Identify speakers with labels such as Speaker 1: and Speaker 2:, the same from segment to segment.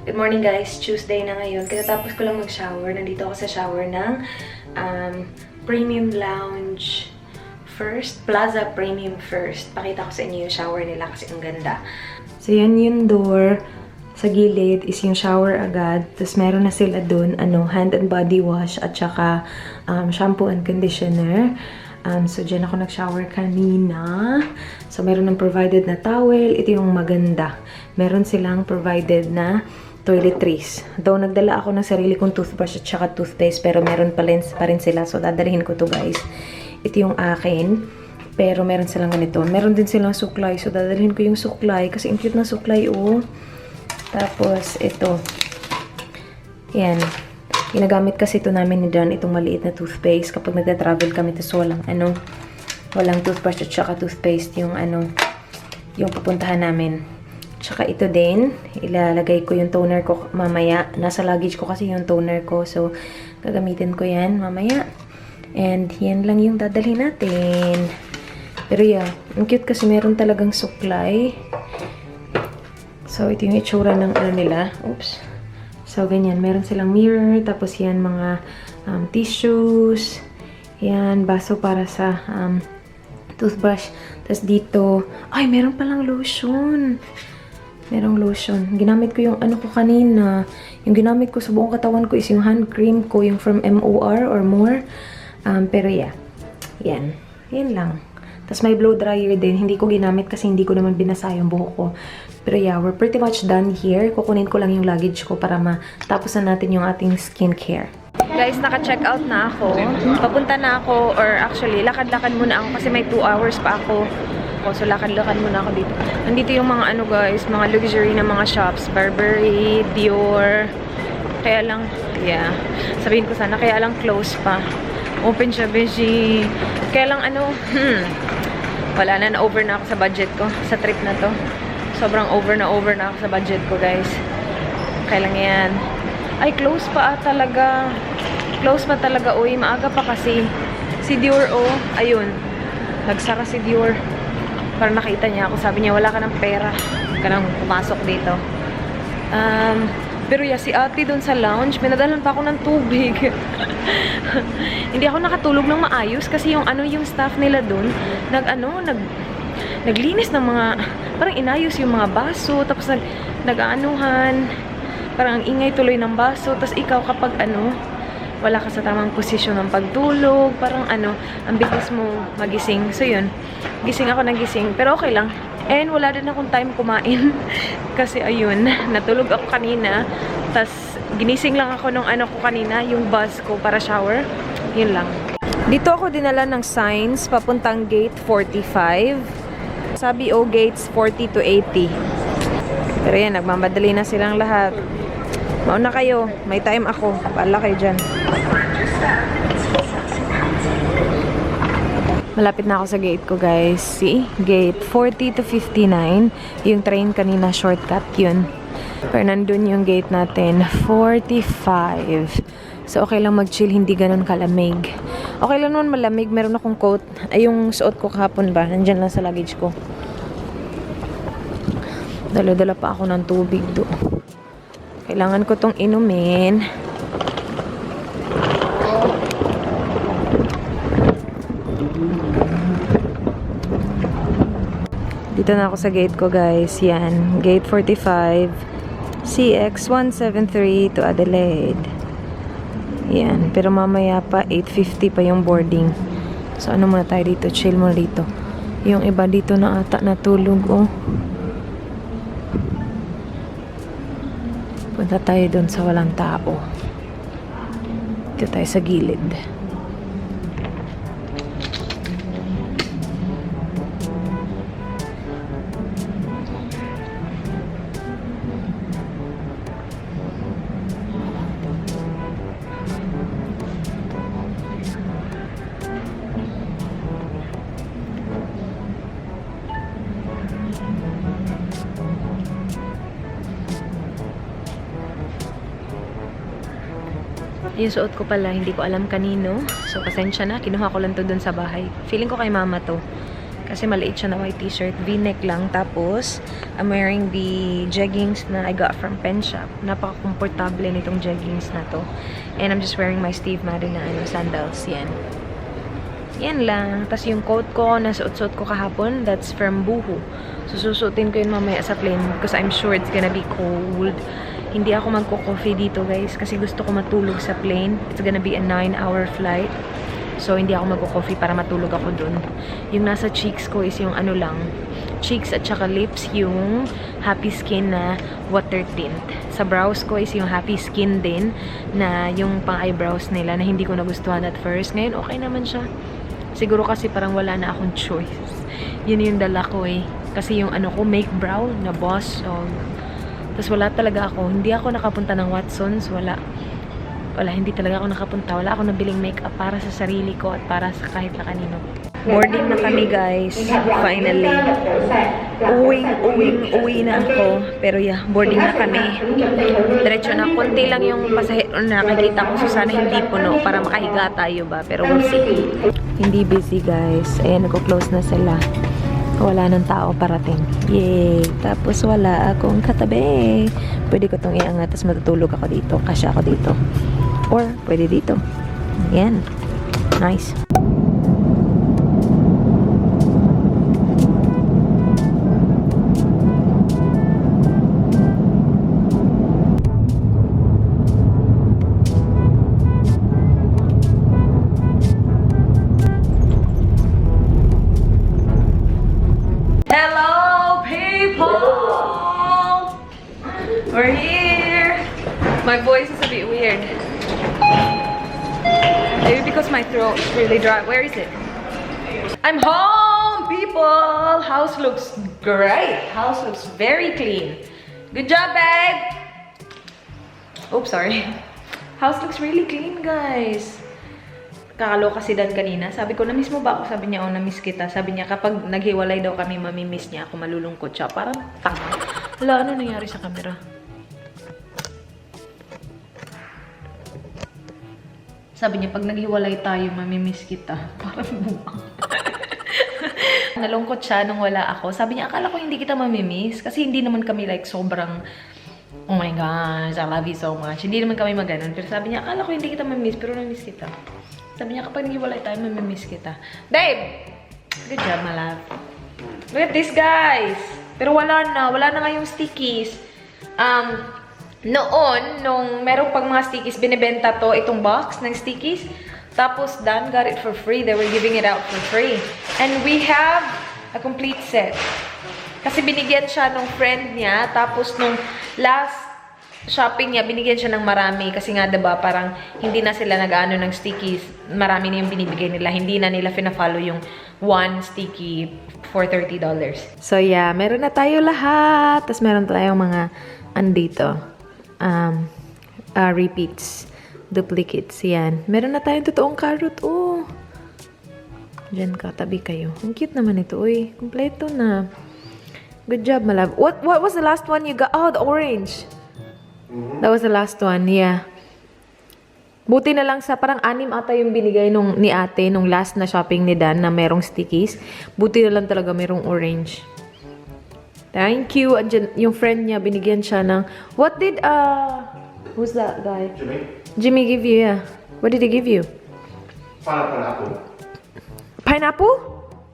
Speaker 1: Good morning guys, Tuesday na ngayon. Katapos ko lang mag-shower. Nandito ako sa shower ng Premium Lounge First, Plaza Premium First. Pakita ko sa inyo yung shower nila kasi ang ganda. So yan yung door. Sa gilid is yung shower agad. Tapos meron na sila dun, hand and body wash at saka shampoo and conditioner. So dyan ako nag-shower kanina. So meron ng provided na towel. Ito yung maganda. Meron silang provided na toiletries. Though nagdala ako ng sarili kong toothbrush at saka toothpaste, pero meron pa rin sila. So dadalhin ko to guys. Ito yung akin. Pero meron silang ganito. Meron din silang suklay. So dadalhin ko yung suklay kasi ang cute na suklay oh. Tapos ito. Yan. Ginagamit kasi ito namin ni John, itong maliit na toothpaste kapag nagda-travel kami tapos walang toothbrush at saka toothpaste yung yung pupuntahan namin. Tsaka ito din, ilalagay ko yung toner ko mamaya. Nasa luggage ko kasi yung toner ko. So, gagamitin ko yan mamaya. And, yan lang yung dadalhin natin. Pero yeah, ang cute kasi meron talagang suklay. So, ito yung itsura ng nila. Oops. So, ganyan. Meron silang mirror. Tapos yan, mga tissues. Yan, baso para sa toothbrush. Tapos dito, ay, meron palang lotion. Merong lotion. Ginamit ko yung ko kanina. Yung ginamit ko sa buong katawan ko is yung hand cream ko, yung from MOR or more. Pero yeah. Yan. Yan lang. Tapos may blow dryer din. Hindi ko ginamit kasi hindi ko naman binasa yung buhok ko. Pero yeah, we're pretty much done here. Kukunin ko lang yung luggage ko para matapos na natin yung ating skincare. Guys, naka-check out na ako. Papunta na ako, or actually, lakad-lakad muna ako kasi may 2 hours pa ako. So, lakad-lakad muna ako dito. Nandito yung mga guys, mga luxury na mga shops. Burberry, Dior. Kaya lang, yeah. Sabihin ko sana, kaya lang close pa. Open siya, beshi. Kaya lang wala na, over na ako sa budget ko. Sa trip na to. Sobrang over na ako sa budget ko, guys. Kaya lang yan. Ay, close pa talaga. Close pa talaga. Uy, maaga pa kasi. Si Dior, oh. Ayun. Nagsara si Dior. Para nakita niya ako. Sabi niya, wala ka ng pera. Ka nang pumasok dito. Pero yeah, si ate doon sa lounge, pinadalan pa ako ng tubig. Hindi ako nakatulog ng maayos kasi yung yung staff nila doon, naglinis ng mga, parang inayos yung mga baso, tapos nag-aanuhan, parang ang ingay tuloy ng baso, tapos ikaw kapag wala ka sa tamang posisyon ng pagtulog, parang ang bilis mo magising. So yun, gising ako ng gising, pero okay lang. And wala din akong time kumain. Kasi ayun, natulog ako kanina, tas ginising lang ako nung ko kanina, yung bus ko para shower. Yun lang. Dito ako dinala ng signs papuntang gate 45. Sabi gates 40 to 80. Pero yan, nagmamadali na silang lahat. Mauna kayo, may time ako. Paala kayo dyan. Malapit na ako sa gate ko, guys. See? Gate 40 to 59. Yung train kanina, shortcut yun. Pero nandun yung gate natin, 45. So, okay lang mag-chill, hindi ganun kalamig. Okay lang naman malamig. Meron akong coat. Ay, yung suot ko kahapon ba? Nandyan lang sa luggage ko. Dala-dala pa ako ng tubig do. Kailangan ko tong inumin. Dito na ako sa gate ko, guys. Yan. Gate 45. CX173 to Adelaide. Yan. Pero mamaya pa, 8:50 pa yung boarding. So, muna tayo dito? Chill muna dito. Yung iba dito na ata natulog, oh. Punta tayo dun sa walang tao. Dito tayo sa gilid. Yung suot ko pala, hindi ko alam kanino. So, pasensya na. Kinuha ko lang to dun sa bahay. Feeling ko kay mama to. Kasi maliit siya na white t-shirt. V-neck lang. Tapos, I'm wearing the jeggings na I got from Pen Shop. Napaka-comfortable nitong jeggings na to. And I'm just wearing my Steve Madden na sandals. Yan. Yan lang. Tapos yung coat ko, nasuot-suot ko kahapon, that's from Boohoo. So, susuotin ko yun mamaya sa plane because I'm sure it's gonna be cold. Hindi ako magko-coffee dito, guys, kasi gusto ko matulog sa plane. It's gonna be a 9-hour flight. So, hindi ako magko-coffee para matulog ako dun. Yung nasa cheeks ko is yung ano lang, cheeks at saka lips, yung Happy Skin na water tint. Sa brows ko is yung Happy Skin din, na yung pang-eyebrows nila na hindi ko nagustuhan at first. Ngayon, okay naman siya. Siguro kasi parang wala na akong choice. Yun yung dala ko eh. Kasi yung ano ko, Make Brow na Boss. So, tapos wala talaga ako. Hindi ako nakapunta ng Watsons. Wala, hindi talaga ako nakapunta. Wala ako nabiling makeup para sa sarili ko at para sa kahit na kanino. Boarding na kami, guys. Finally. Uwi na ako. Pero yeah, boarding na kami. Diretso na. Konti lang yung pasahero na nakikita ko. So sana hindi puno para makahiga tayo ba. Pero we'll see. Hindi busy, guys. Ayan, nagko-close na sila. Wala ng tao parating. Yay! Tapos wala akong katabi. Pwede ko itong iangat. Tapos matutulog ako dito. Kasya ako dito. Or, pwede dito. Ayan. Nice. Hello, people! We're here! My voice is a bit weird. Maybe because my throat is really dry. Where is it? I'm home, people! House looks great. House looks very clean. Good job, babe! Oops, sorry. House looks really clean, guys. Kakaloka si Dan kanina. Sabi ko, na-miss mo ba ako? Sabi niya, oh, na-miss kita. Sabi niya, kapag naghiwalay daw kami, mamimiss niya ako, malulungkot siya. Parang tanga. Hala, ano nangyari sa camera? Sabi niya, pag naghiwalay tayo, mamimiss kita. Parang buwang. Nalungkot siya nung wala ako. Sabi niya, akala ko hindi kita mamimiss. Kasi hindi naman kami like sobrang, oh my gosh, I love you so much. Hindi naman kami maganon. Pero sabi niya, akala ko hindi kita mamimiss, pero namiss kita. Sabi niya, kapag naghiwalay tayo, mamimiss kita. Babe! Good job, my love. Look at this, guys! Pero wala na nga yung stickies. Noon, nung meron pang mga stickies, binibenta to, itong box ng stickies. Tapos, Dan got it for free. They were giving it out for free. And we have a complete set. Kasi binigyan siya nung friend niya. Tapos, nung last shopping niya, binigyan siya ng marami. Kasi nga, diba, parang hindi na sila nag-ano ng stickies. Marami na yung binibigay nila. Hindi na nila fina-follow yung one sticky for $30. So, yeah. Meron na tayo lahat. Tapos, meron tayong mga andito. Repeats. Duplicates. Yan. Meron na tayong totoong carrot. Oh. Diyan ka. Tabi kayo. Ang cute naman ito. Uy. Kompleto na. Good job, my love. What was the last one you got? Oh, the orange. That was the last one, yeah. Buti na lang sa parang 6 ata yung binigay ni ate nung last na shopping ni Dan na merong stickies. Buti na lang talaga merong orange. Thank you. Andyan, yung friend niya, binigyan siya ng... What did, who's that guy? Jimmy give you, yeah. What did he give you?
Speaker 2: Pineapple.
Speaker 1: Pineapple?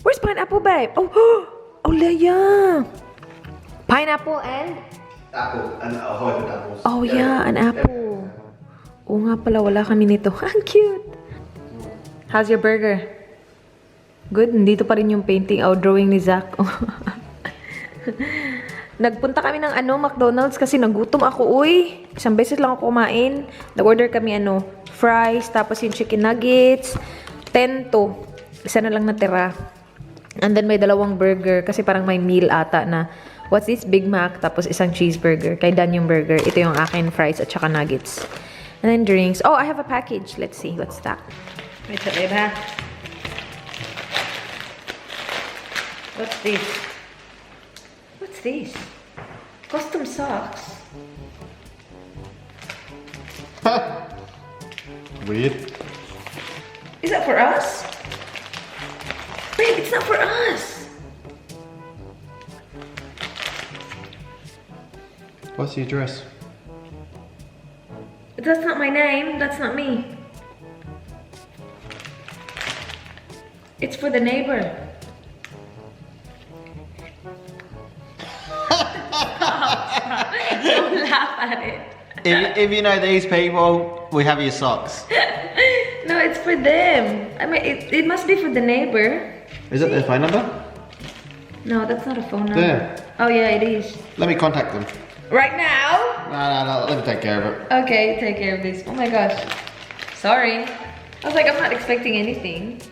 Speaker 1: Where's pineapple, babe? Oh, oh, Leia. Pineapple and?
Speaker 2: Apple. And ahoy with apples.
Speaker 1: Oh, yeah, an apple. Oo nga pala, wala kami nito. Ang cute. How's your burger? Good? Nandito pa rin yung painting, drawing ni Zach. Nagpunta kami ng McDonald's kasi nagutom ako, uy. Isang beses lang ako kumain. Nag-order kami fries, tapos yung chicken nuggets. 10 to. Isa na lang natira. And then may 2 burger kasi parang may meal ata na what's this? Big Mac, tapos isang cheeseburger. Kay Dan yung burger. Ito yung akin, fries at saka nuggets. And then drinks. Oh, I have a package. Let's see. What's that? Wait a minute, ha? What's this? What's this? Custom socks.
Speaker 2: Weird.
Speaker 1: Is that for us? Babe, it's not for us.
Speaker 2: What's the address?
Speaker 1: That's not my name. That's not me. It's for the neighbor. Don't laugh at it.
Speaker 3: If you know these people, we have your socks.
Speaker 1: No, it's for them. I mean, it must be for the neighbor.
Speaker 2: Is it their phone number?
Speaker 1: No, that's not a phone number.
Speaker 2: There.
Speaker 1: Oh yeah, it is.
Speaker 2: Let me contact them.
Speaker 1: Right now?
Speaker 2: No, let me take care of it.
Speaker 1: Okay, take care of this. Oh my gosh. Sorry. I was like, I'm not expecting anything.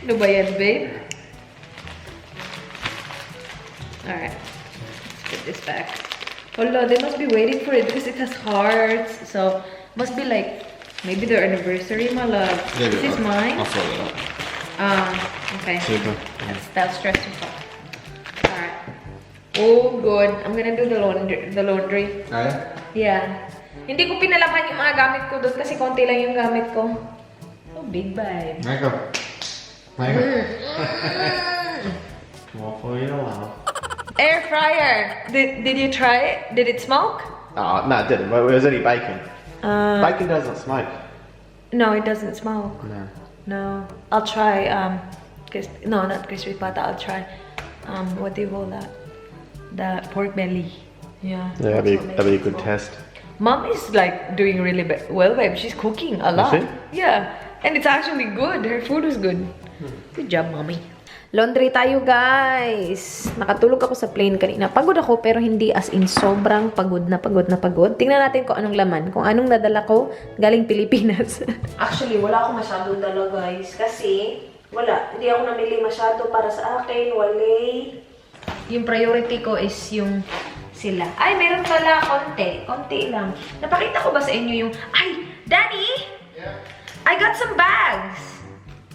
Speaker 1: No ba yan, babe? Alright. Let's put this back. Hold they must be waiting for it because it has hearts. So, must be like, maybe their anniversary, my love.
Speaker 2: There we
Speaker 1: This is
Speaker 2: go.
Speaker 1: mine?
Speaker 2: I'll sort it out.
Speaker 1: Okay.
Speaker 2: Super.
Speaker 1: That's stressful. Alright. Oh, good. I'm gonna do the laundry.
Speaker 2: Oh, yeah?
Speaker 1: Yeah. Hindi ko pinalaban yung mga gamit ko doon kasi konti lang yung gamit ko. So big, babe.
Speaker 2: There you go. There you go. More for you, wow.
Speaker 1: Air fryer. Did you try it? Did it smoke?
Speaker 2: Oh, no, it didn't. It was only bacon. Bacon doesn't smoke.
Speaker 1: No, it doesn't smoke.
Speaker 2: No.
Speaker 1: No. I'll try, no, not crispy pata. I'll try, what do you call that? The pork belly. Yeah.
Speaker 2: Yeah,
Speaker 1: that's what
Speaker 2: that'd be a
Speaker 1: makes it
Speaker 2: good
Speaker 1: smoke.
Speaker 2: test.
Speaker 1: Mom is like doing really well, babe. She's cooking a lot.
Speaker 2: she?
Speaker 1: Yeah. And it's actually good. Her food was good. Good job, mommy. Laundry tayo, guys. Nakatulog ako sa plane kanina. Pagod ako, pero hindi as in sobrang pagod na pagod na pagod. Tingnan natin kung anong laman. Kung anong nadala ko galing Pilipinas. Actually, wala akong masyadong dala, guys. Kasi, wala. Hindi ako namili masyado para sa akin. Walay. Yung priority ko is yung sila. Ay, meron pala konti. Konti lang. Napakita ko ba sa inyo yung... Ay, Daddy!
Speaker 2: Yeah.
Speaker 1: I got some bags.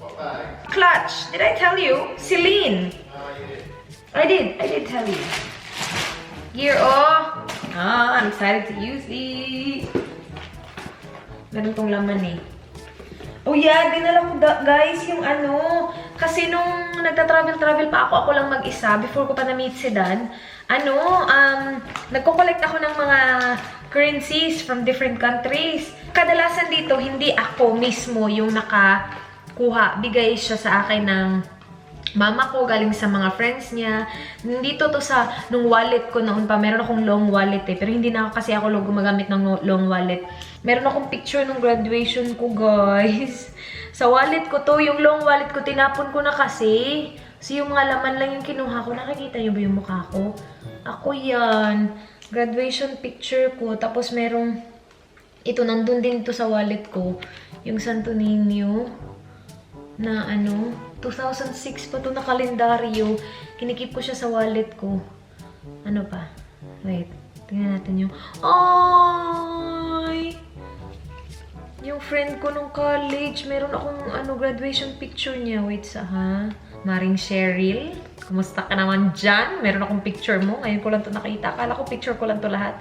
Speaker 2: What bag?
Speaker 1: Clutch. Did I tell you? Celine.
Speaker 2: Oh, you did.
Speaker 1: I did tell you. Here, oh. Ah, I'm excited to use these. Meron tong laman eh. Oh yeah, dinala ko guys yung ano. Kasi nung nagta-travel pa ako lang mag-isa before ko pa na-meet si Dan. Nagko-collect ako ng mga currencies from different countries. Kadalasan dito, hindi ako mismo yung nakakuha. Bigay siya sa akin ng mama ko, galing sa mga friends niya. Nandito to sa, nung wallet ko noon pa, meron akong long wallet eh. Pero hindi na kasi ako gumagamit ng long wallet. Meron akong picture nung graduation ko, guys. Sa wallet ko to, yung long wallet ko, tinapon ko na kasi. So, yung mga laman lang yung kinuha ko. Nakikita niyo ba yung mukha ko? Ako yan. Graduation picture ko. Tapos merong, ito, nandun din to sa wallet ko. Yung Santo Niño. Na ano, 2006 pa to na kalendaryo. Kinikip ko siya sa wallet ko. Ano pa? Wait. Tingnan natin yung... Ay! Yung friend ko nung college, meron akong graduation picture niya. Wait ha? Maring Cheryl. Kumusta ka naman dyan? Meron akong picture mo. Ngayon ko lang to nakita. Akala ko picture ko lang to lahat.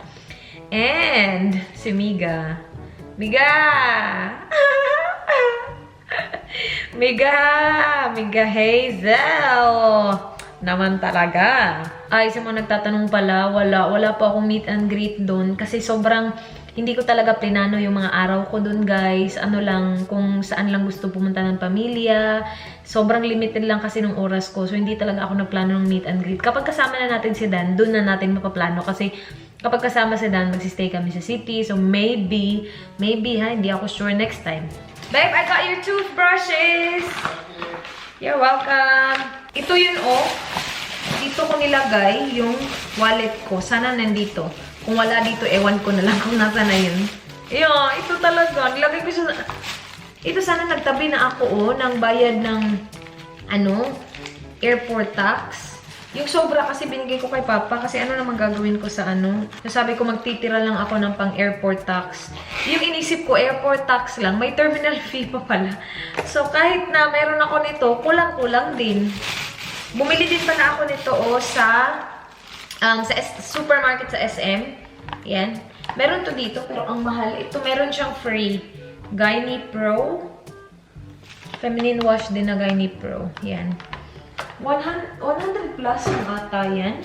Speaker 1: And si Miga. Miga! Miga Hazel! Naman talaga. Ay, sa mga nagtatanong pala, wala pa akong meet and greet doon. Kasi sobrang, hindi ko talaga plinano yung mga araw ko doon, guys. Ano lang, kung saan lang gusto pumunta ng pamilya. Sobrang limited lang kasi ng oras ko. So, hindi talaga ako nagplano ng meet and greet. Kapag kasama na natin si Dan, doon na natin mapaplano. Kasi, kapag kasama si Dan, magsistay kami sa city. So, maybe ha, hindi ako sure next time. Babe, I got your toothbrushes! You're welcome! Ito yun, oh. Dito ko nilagay yung wallet ko. Sana nandito. Kung wala dito, ewan ko na lang kung nasa na yun. Ayun, ito talaga. Nilagay ko siya. Ito sana nagtabi na ako, oh, ng bayad ng, airport tax. Yung sobra kasi binigay ko kay Papa kasi ano naman gagawin ko sa Sabi ko magtitira lang ako ng pang airport tax. Yung inisip ko airport tax lang, may terminal fee pa pala. So kahit na meron ako nito, kulang-kulang din. Bumili din pa na ako nito sa supermarket sa SM. Yan. Meron to dito pero ang mahal. Ito meron siyang free. Gynae Pro. Feminine wash din na Gynae Pro. Yan. 100 plus yung ata yan.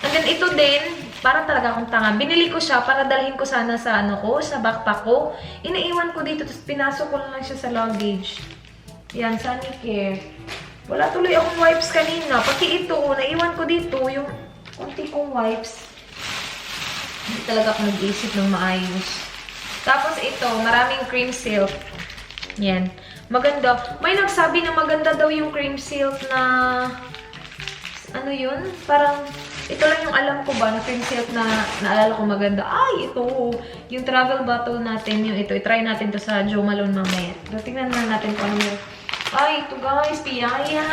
Speaker 1: And then ito din, para talaga akong tanga. Binili ko siya para dalhin ko sana sa sa backpack ko. Inaiwan ko dito, tapos pinasok ko lang siya sa luggage. Yan, Sanicare. Wala tuloy akong wipes kanina. Pati ito, naiwan ko dito, yung konti kong wipes. Hindi talaga ako nag-isip ng maayos. Tapos ito, maraming cream silk. Yan. Maganda. May nagsabi na maganda daw yung cream silk na... Ano yun? Parang... Ito lang yung alam ko ba na cream silk na naalala ko maganda. Ay, ito. Yung travel bottle natin, yung ito. I-try natin to sa Jo Malone mamaya. So, tingnan na natin kung ano yung... Ay, ito guys, piyaya.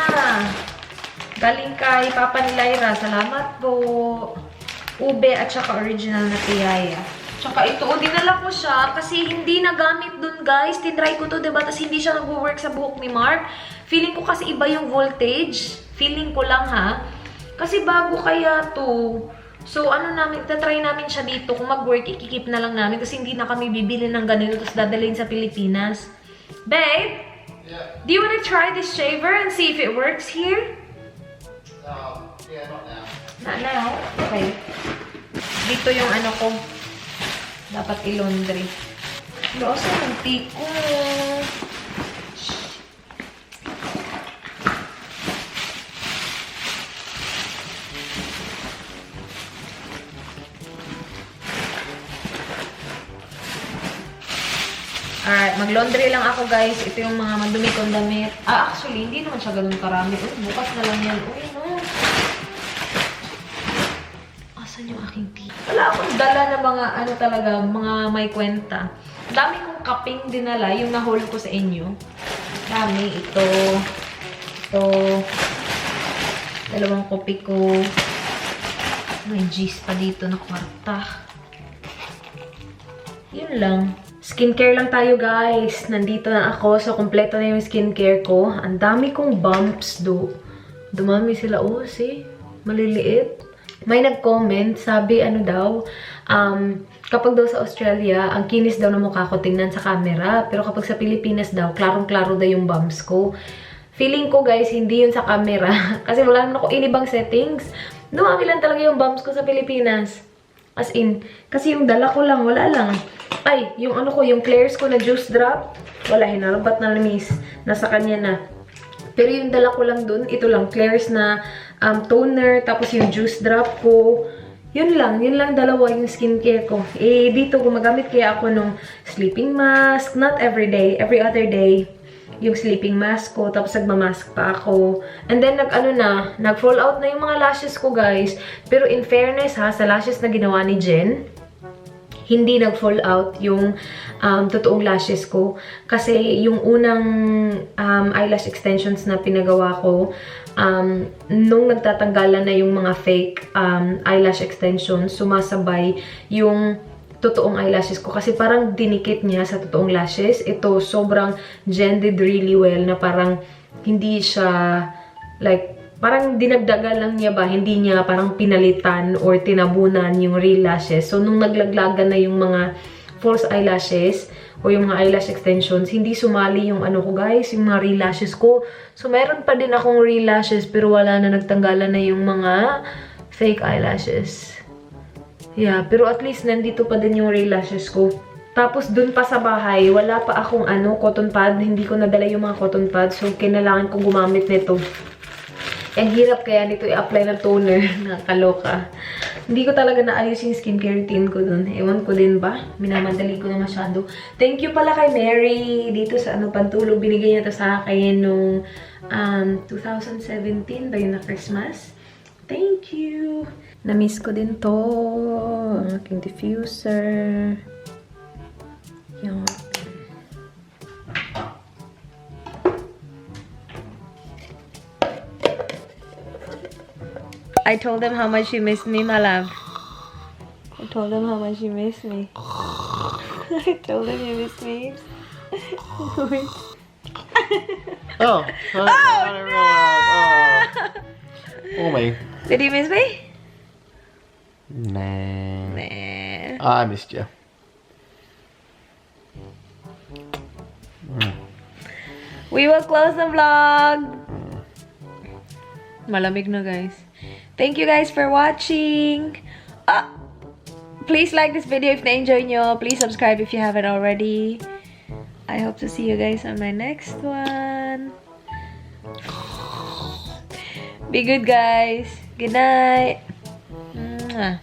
Speaker 1: Galing kay Papa ni Lyra. Salamat po. Ube at saka original na piyaya. Tsaka ito, dinala ko siya kasi hindi nagamit dun guys. Tinry ko to, diba? Tapos hindi siya nag-work sa buhok ni Mark. Feeling ko kasi iba yung voltage. Feeling ko lang ha. Kasi bago kaya to. So, tatry namin siya dito. Kung mag-work, ikikip na lang namin. Kasi hindi na kami bibili ng ganito. Tapos dadalhin sa Pilipinas. Babe?
Speaker 3: Yeah.
Speaker 1: Do you want to try this shaver and see if it works here?
Speaker 3: Yeah, not now.
Speaker 1: Not now? Okay. Dito yung ko. Dapat i-laundry. Losa ng tiko. Alright, mag-laundry lang ako guys. Ito yung mga madumi kong damit. Actually, hindi naman siya ganun karami. Bukas na lang yan. Uy, no. Asan yung aking tea? Wala akong dala na mga, talaga, mga may kwenta. Dami kong kaping dinala, yung na-haul ko sa inyo. Dami. Ito. Dalawang kopi ko. May G's pa dito na kwarta. Yun lang. Skincare lang tayo, guys. Nandito na ako. So, kompleto na yung skincare ko. Ang dami kong bumps, dumami sila. Oh, see? Maliliit. May nag-comment. Sabi, kapag daw sa Australia, ang kinis daw na mukha ko tingnan sa camera. Pero kapag sa Pilipinas daw, klarong-klaro daw yung bumps ko. Feeling ko, guys, hindi yun sa camera. Kasi wala naman ako inibang settings. Dumami lang talaga yung bumps ko sa Pilipinas. As in, kasi yung dala ko lang, wala lang. Ay, yung yung Claire's ko na juice drop, wala, hinarabat na lamis. Nasa kanya na. Pero yung dala ko lang dun, ito lang, Claire's na toner, tapos yung juice drop ko. Yun lang dalawa yung skincare ko. Eh, dito gumagamit kaya ako nung sleeping mask, not every day, every other day. Yung sleeping mask ko, tapos nagmamask pa ako. And then, nag-fall out na yung mga lashes ko, guys. Pero in fairness, ha, sa lashes na ginawa ni Jen, hindi nag-fall out yung totoong lashes ko. Kasi yung unang eyelash extensions na pinagawa ko, nung nagtatanggalan na yung mga fake eyelash extensions, sumasabay yung totoong eyelashes ko. Kasi parang dinikit niya sa totoong lashes. Ito, sobrang Jen did really well na parang hindi siya, like, parang dinagdagan lang niya ba, hindi niya parang pinalitan or tinabunan yung real lashes. So, nung naglaglagan na yung mga false eyelashes o yung mga eyelash extensions, hindi sumali yung ko guys, yung mga real lashes ko. So, meron pa din akong real lashes pero wala na, nagtanggalan na yung mga fake eyelashes. Yeah, pero at least nandito pa din yung real lashes ko. Tapos, dun pa sa bahay, wala pa akong cotton pad. Hindi ko nadala yung mga cotton pad. So, kailangan kong gumamit nito. Ang hirap kaya nito i-apply ng toner. Nakakaloka. Hindi ko talaga naayos yung skincare routine ko dun. Ewan ko din ba? Minamadali ko na masyado. Thank you pala kay Mary. Dito sa pantulog. Binigay niya to sa akin nung 2017 ba yun na Christmas? Thank you! Na-miss ko din to. Ang aking diffuser. Yung... I told them how much you missed me, my love. I told them how much you missed me. I told them you missed me.
Speaker 3: Oh, I didn't realize. Oh, me.
Speaker 1: Did you miss me?
Speaker 3: Nah.
Speaker 1: Nah.
Speaker 3: I missed you.
Speaker 1: We will close the vlog. Malamig na, guys. Thank you guys for watching. Please like this video if na-enjoy nyo. Please subscribe if you haven't already. I hope to see you guys on my next one. Be good, guys. Good night. Mwah.